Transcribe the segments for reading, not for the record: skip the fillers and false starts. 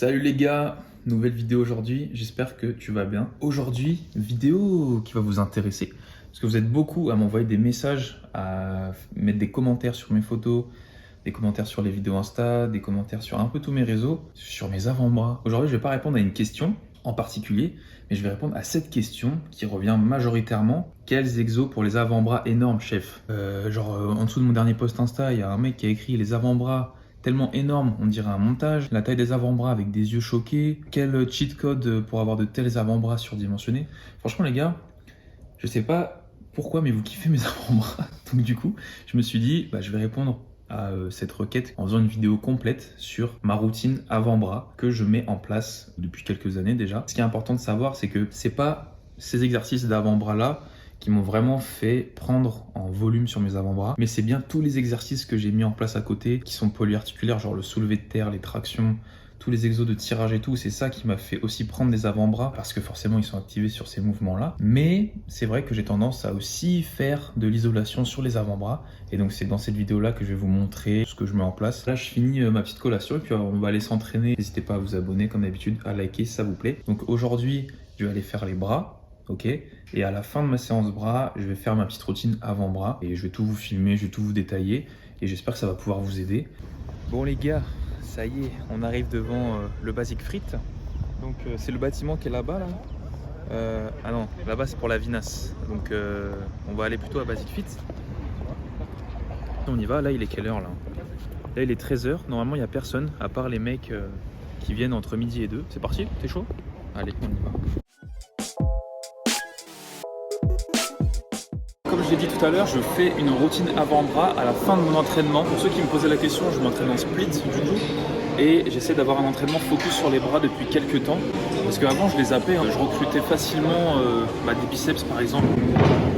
Salut les gars, nouvelle vidéo aujourd'hui, j'espère que tu vas bien. Aujourd'hui, vidéo qui va vous intéresser, parce que vous êtes beaucoup à m'envoyer des messages, à mettre des commentaires sur mes photos, des commentaires sur les vidéos Insta, des commentaires sur un peu tous mes réseaux, sur mes avant-bras. Aujourd'hui, je vais pas répondre à une question en particulier, mais je vais répondre à cette question qui revient majoritairement. Quels exos pour les avant-bras énormes, chef? En dessous de mon dernier post Insta, il y a un mec qui a écrit les avant-bras tellement énorme, on dirait un montage. La taille des avant-bras avec des yeux choqués. Quel cheat code pour avoir de tels avant-bras surdimensionnés? Franchement les gars, je sais pas pourquoi, mais vous kiffez mes avant-bras. Donc du coup, je me suis dit, je vais répondre à cette requête en faisant une vidéo complète sur ma routine avant-bras que je mets en place depuis quelques années déjà. Ce qui est important de savoir, c'est que c'est pas ces exercices d'avant-bras là qui m'ont vraiment fait prendre en volume sur mes avant-bras, mais c'est bien tous les exercices que j'ai mis en place à côté qui sont polyarticulaires, genre le soulevé de terre, les tractions, tous les exos de tirage et tout. C'est ça qui m'a fait aussi prendre des avant-bras parce que forcément ils sont activés sur ces mouvements-là. Mais c'est vrai que j'ai tendance à aussi faire de l'isolation sur les avant-bras, et donc c'est dans cette vidéo-là que je vais vous montrer ce que je mets en place. Là, je finis ma petite collation et puis on va aller s'entraîner. N'hésitez pas à vous abonner comme d'habitude, à liker si ça vous plaît. Donc aujourd'hui, je vais aller faire les bras. Ok, et à la fin de ma séance bras, je vais faire ma petite routine avant-bras et je vais tout vous filmer, je vais tout vous détailler et j'espère que ça va pouvoir vous aider. Bon les gars, ça y est, on arrive devant le Basic Fit. Donc c'est le bâtiment qui est là-bas là. Ah non, là-bas c'est pour la Vinas. Donc on va aller plutôt à Basic Fit. On y va, là il est quelle heure là? Là il est 13h, normalement il n'y a personne à part les mecs qui viennent entre midi et 2. C'est parti, t'es chaud? Allez, on y va. Comme je l'ai dit tout à l'heure, je fais une routine avant-bras à la fin de mon entraînement. Pour ceux qui me posaient la question, je m'entraîne en split du coup et j'essaie d'avoir un entraînement focus sur les bras depuis quelques temps. Parce qu'avant je les zappais, je recrutais facilement des biceps par exemple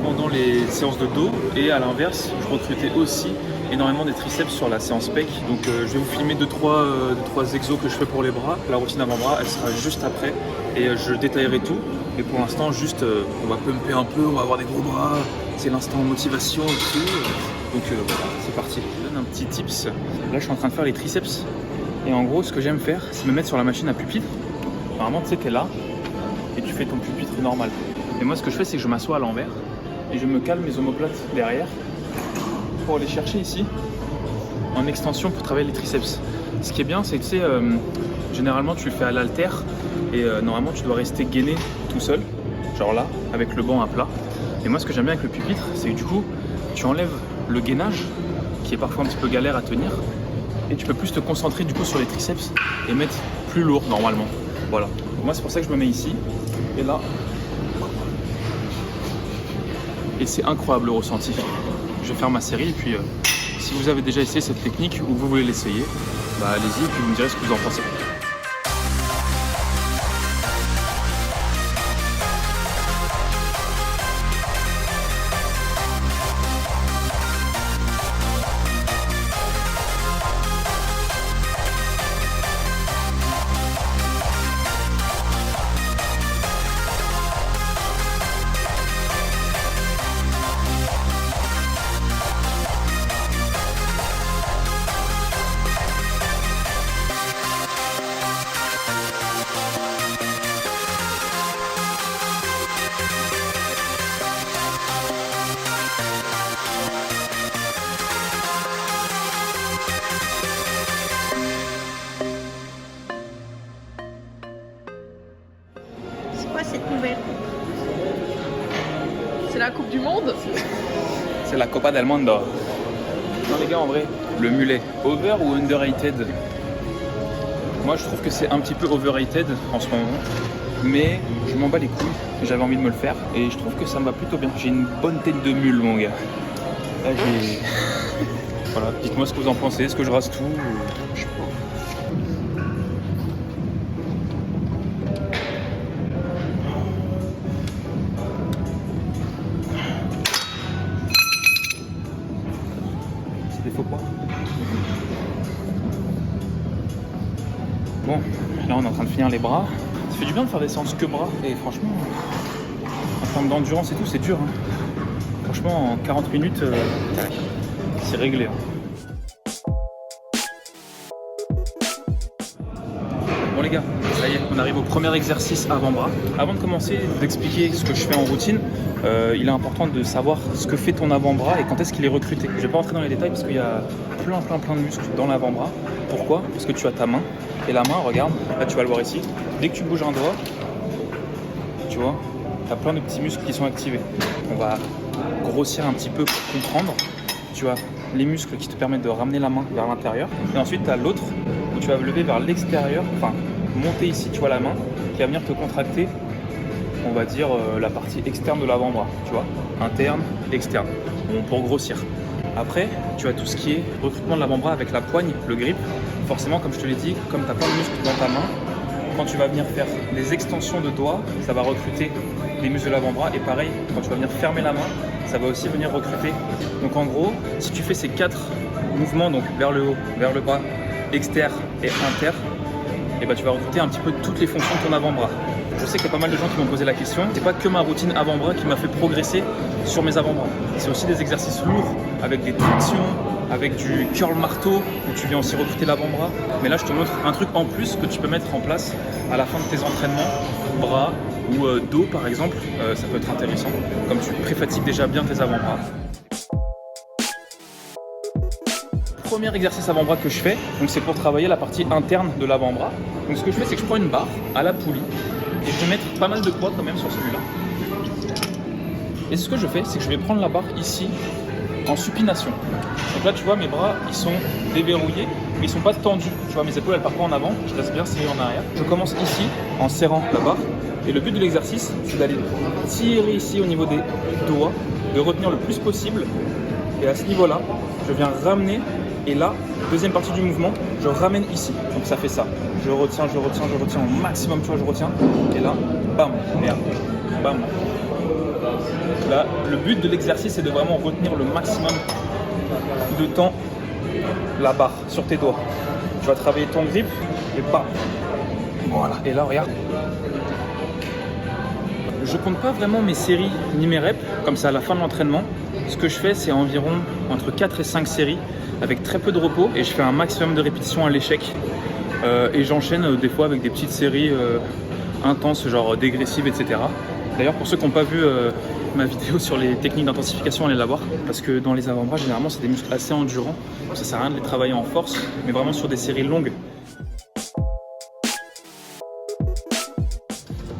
pendant les séances de dos, et à l'inverse, je recrutais aussi énormément des triceps sur la séance pec. Donc je vais vous filmer 2-3 exos que je fais pour les bras. La routine avant-bras, elle sera juste après et je détaillerai tout. Mais pour l'instant, juste on va pumper un peu, on va avoir des gros bras. C'est l'instant motivation et tout. Donc voilà, c'est parti. Je vous donne un petit tips. Là, je suis en train de faire les triceps. Et en gros, ce que j'aime faire, c'est me mettre sur la machine à pupitre. Normalement, tu sais, t'es là et tu fais ton pupitre normal. Et moi, ce que je fais, c'est que je m'assois à l'envers et je me cale mes omoplates derrière pour aller chercher ici en extension pour travailler les triceps. Ce qui est bien, c'est que tu sais, généralement, tu le fais à l'haltère et normalement, tu dois rester gainé tout seul, genre là, avec le banc à plat. Et moi, ce que j'aime bien avec le pupitre, c'est que du coup, tu enlèves le gainage, qui est parfois un petit peu galère à tenir, et tu peux plus te concentrer du coup sur les triceps et mettre plus lourd normalement. Voilà. Donc moi, c'est pour ça que je me mets ici, et là. Et c'est incroyable le ressenti. Je vais faire ma série, et puis si vous avez déjà essayé cette technique ou vous voulez l'essayer, allez-y, et puis vous me direz ce que vous en pensez. Cette nouvelle, c'est la Coupe du Monde. C'est la Copa del Mundo. Non les gars, en vrai, le mulet, over ou underrated? Moi je trouve que c'est un petit peu overrated en ce moment, mais je m'en bats les couilles, j'avais envie de me le faire et je trouve que ça me va plutôt bien. J'ai une bonne tête de mule mon gars. Là j'ai... Voilà, dites-moi ce que vous en pensez, est-ce que je rase tout? Je sais pas. Des faux points. Bon, là on est en train de finir les bras. Ça fait du bien de faire des séances que bras. Et franchement, en termes d'endurance et tout, c'est dur. Franchement, en 40 minutes, c'est réglé. Bon les gars, ça y est, on arrive au premier exercice avant-bras. Avant de commencer d'expliquer ce que je fais en routine, il est important de savoir ce que fait ton avant-bras et quand est-ce qu'il est recruté. Je ne vais pas rentrer dans les détails parce qu'il y a plein de muscles dans l'avant-bras. Pourquoi? Parce que tu as ta main et la main, regarde, là tu vas le voir ici, dès que tu bouges un doigt, tu vois, tu as plein de petits muscles qui sont activés. On va grossir un petit peu pour comprendre. Tu as les muscles qui te permettent de ramener la main vers l'intérieur. Et ensuite, tu as l'autre où tu vas lever vers l'extérieur, enfin monter ici, tu vois la main, qui va venir te contracter, on va dire, la partie externe de l'avant-bras, tu vois, interne, externe, bon, pour grossir. Après, tu as tout ce qui est recrutement de l'avant-bras avec la poigne, le grip. Forcément, comme je te l'ai dit, comme tu as plein de muscles dans ta main, quand tu vas venir faire des extensions de doigts, ça va recruter les muscles de l'avant-bras. Et pareil, quand tu vas venir fermer la main, ça va aussi venir recruter. Donc en gros, si tu fais ces 4 mouvements, donc vers le haut, vers le bas, externe et inter, et ben tu vas recruter un petit peu toutes les fonctions de ton avant-bras. Je sais qu'il y a pas mal de gens qui m'ont posé la question. C'est pas que ma routine avant-bras qui m'a fait progresser sur mes avant-bras. C'est aussi des exercices lourds avec des tractions, avec du curl marteau où tu viens aussi recruter l'avant-bras. Mais là, je te montre un truc en plus que tu peux mettre en place à la fin de tes entraînements, bras ou dos par exemple. Ça peut être intéressant. Comme tu préfatigues déjà bien tes avant-bras. Premier exercice avant-bras que je fais, donc c'est pour travailler la partie interne de l'avant-bras. Donc ce que je fais, c'est que je prends une barre à la poulie et je vais mettre pas mal de poids quand même sur celui-là. Et ce que je fais, c'est que je vais prendre la barre ici en supination. Donc là, tu vois, mes bras, ils sont déverrouillés, mais ils sont pas tendus. Tu vois, mes épaules, elles partent pas en avant, je laisse bien serrer en arrière. Je commence ici en serrant la barre. Et le but de l'exercice, c'est d'aller tirer ici au niveau des doigts, de retenir le plus possible. Et à ce niveau-là, je viens ramener. Et là, deuxième partie du mouvement, je ramène ici. Donc ça fait ça. Je retiens au maximum, tu vois, je retiens. Et là, bam, merde, bam. Là, le but de l'exercice, c'est de vraiment retenir le maximum de temps la barre sur tes doigts. Tu vas travailler ton grip et bam. Voilà. Et là, regarde. Je compte pas vraiment mes séries ni mes reps, comme ça à la fin de l'entraînement. Ce que je fais, c'est environ entre 4 et 5 séries avec très peu de repos et je fais un maximum de répétitions à l'échec. Et j'enchaîne des fois avec des petites séries intenses, genre dégressives, etc. D'ailleurs, pour ceux qui n'ont pas vu ma vidéo sur les techniques d'intensification, allez la voir. Parce que dans les avant-bras, généralement, c'est des muscles assez endurants. Donc ça sert à rien de les travailler en force, mais vraiment sur des séries longues.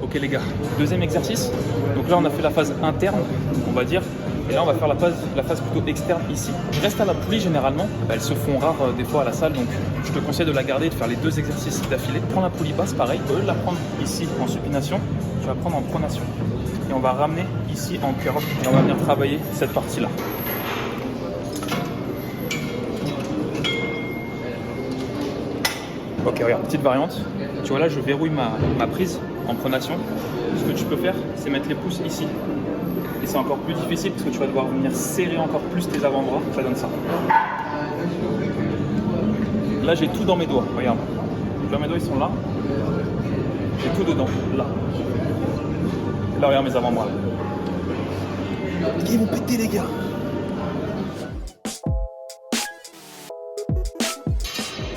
Ok les gars, deuxième exercice. Donc là, on a fait la phase interne, on va dire. Et là, on va faire la phase plutôt externe ici. Je reste à la poulie généralement. Elles se font rares des fois à la salle, donc je te conseille de la garder et de faire les 2 exercices d'affilée. Prends la poulie basse, pareil. Au lieu de la prendre ici en supination, tu vas prendre en pronation. Et on va ramener ici en curl. Et on va venir travailler cette partie-là. Ok, regarde, petite variante. Tu vois là, je verrouille ma prise en pronation. Ce que tu peux faire, c'est mettre les pouces ici. Et c'est encore plus difficile parce que tu vas devoir venir serrer encore plus tes avant-bras. Ça donne ça. Là, j'ai tout dans mes doigts. Regarde. Là, mes doigts, ils sont là. J'ai tout dedans. Là. Là, regarde mes avant-bras. Ils vont péter, les gars.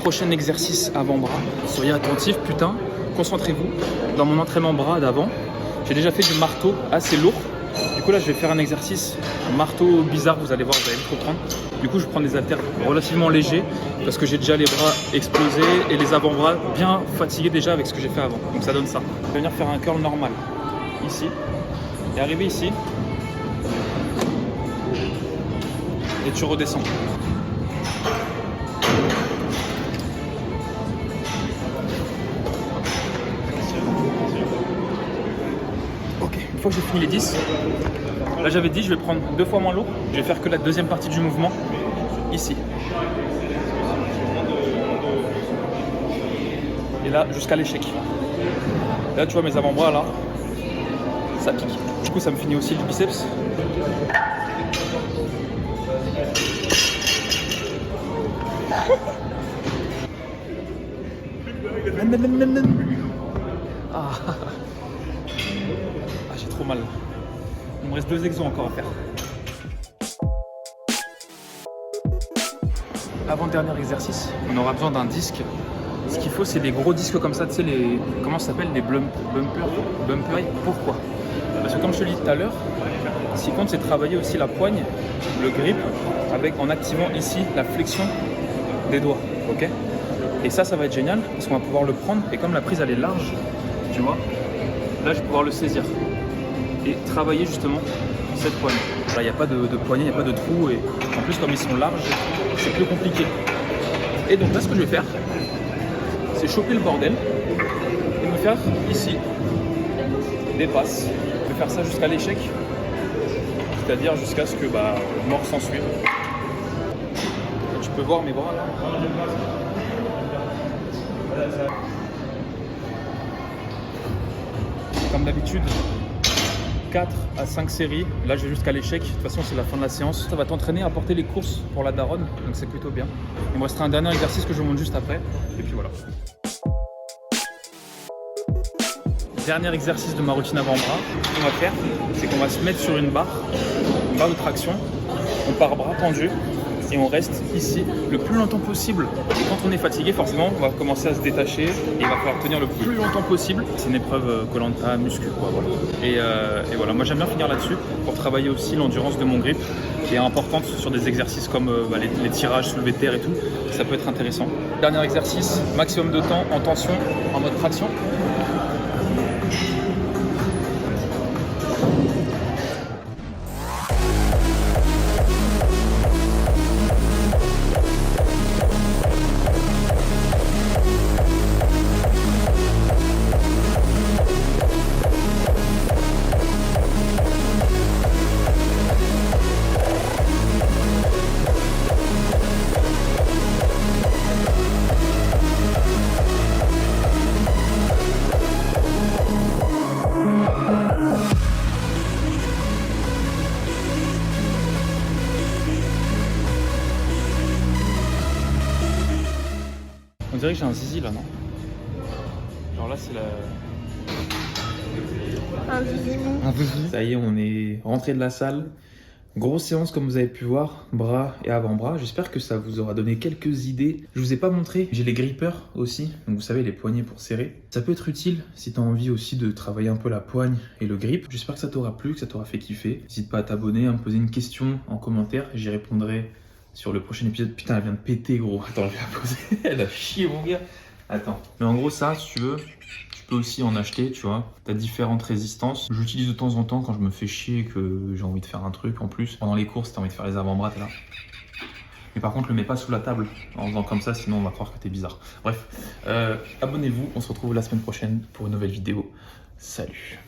Prochain exercice avant-bras. Soyez attentifs, putain. Concentrez-vous. Dans mon entraînement bras d'avant, j'ai déjà fait du marteau assez lourd. Du coup là je vais faire un exercice marteau bizarre, vous allez voir, vous allez vite comprendre. Du coup je prends des haltères relativement légers parce que j'ai déjà les bras explosés et les avant-bras bien fatigués déjà avec ce que j'ai fait avant. Donc ça donne ça. Je vais venir faire un curl normal ici et arriver ici et tu redescends. Ok, une fois que j'ai fini les 10, là j'avais dit je vais prendre 2 fois moins lourd, je vais faire que la deuxième partie du mouvement, ici. Et là jusqu'à l'échec. Là tu vois mes avant-bras là, ça pique. Du coup ça me finit aussi le biceps. Ah, j'ai trop mal. Il me reste 2 exos encore à faire. Avant-dernier exercice, on aura besoin d'un disque. ce qu'il faut, c'est des gros disques comme ça, tu sais, comment ça s'appelle, les bumpers. Pourquoi? Parce que comme je te l'ai dit tout à l'heure, ce qui compte, c'est de travailler aussi la poigne, le grip, en activant ici la flexion des doigts, ok? Et ça va être génial, parce qu'on va pouvoir le prendre, et comme la prise, elle est large, tu vois, là, je vais pouvoir le saisir et travailler justement cette poigne. Là, il n'y a pas de poignée, il n'y a pas de trou, et en plus, comme ils sont larges, c'est plus compliqué. Et donc là, ce que je vais faire, c'est choper le bordel et me faire ici des passes. Je vais faire ça jusqu'à l'échec, c'est-à-dire jusqu'à ce que mort s'en suive. Tu peux voir mes bras là. Comme d'habitude, 4 à 5 séries. Là, je vais jusqu'à l'échec. De toute façon, c'est la fin de la séance. Ça va t'entraîner à porter les courses pour la daronne, donc c'est plutôt bien. Il me restera un dernier exercice que je vous montre juste après. Et puis voilà. Dernier exercice de ma routine avant-bras. Ce qu'on va faire, c'est qu'on va se mettre sur une barre de traction. On part bras tendus et on reste ici le plus longtemps possible. Et quand on est fatigué, forcément, on va commencer à se détacher et il va falloir tenir le plus longtemps possible. C'est une épreuve Koh-Lanta, muscu, quoi, voilà. Et voilà, moi j'aime bien finir là-dessus pour travailler aussi l'endurance de mon grip, qui est importante sur des exercices comme les tirages, soulevé de terre et tout. Ça peut être intéressant. Dernier exercice, maximum de temps en tension, en mode traction. On dirait que j'ai un zizi là, non? Genre là, c'est la... Un zizi. Ça y est, on est rentré de la salle. Grosse séance comme vous avez pu voir, bras et avant-bras. J'espère que ça vous aura donné quelques idées. Je vous ai pas montré, j'ai les grippers aussi. Donc vous savez, les poignets pour serrer. Ça peut être utile si tu as envie aussi de travailler un peu la poigne et le grip. J'espère que ça t'aura plu, que ça t'aura fait kiffer. N'hésite pas à t'abonner, à me poser une question en commentaire. J'y répondrai sur le prochain épisode. Putain, elle vient de péter, gros. Attends, je vais la poser. Elle a chié, mon gars. Attends. Mais en gros, ça, si tu veux, tu peux aussi en acheter, tu vois. Tu as différentes résistances. J'utilise de temps en temps quand je me fais chier et que j'ai envie de faire un truc en plus. Pendant les courses, tu as envie de faire les avant-bras, t'es là. Mais par contre, le mets pas sous la table en faisant comme ça, sinon on va croire que t'es bizarre. Bref, abonnez-vous. On se retrouve la semaine prochaine pour une nouvelle vidéo. Salut.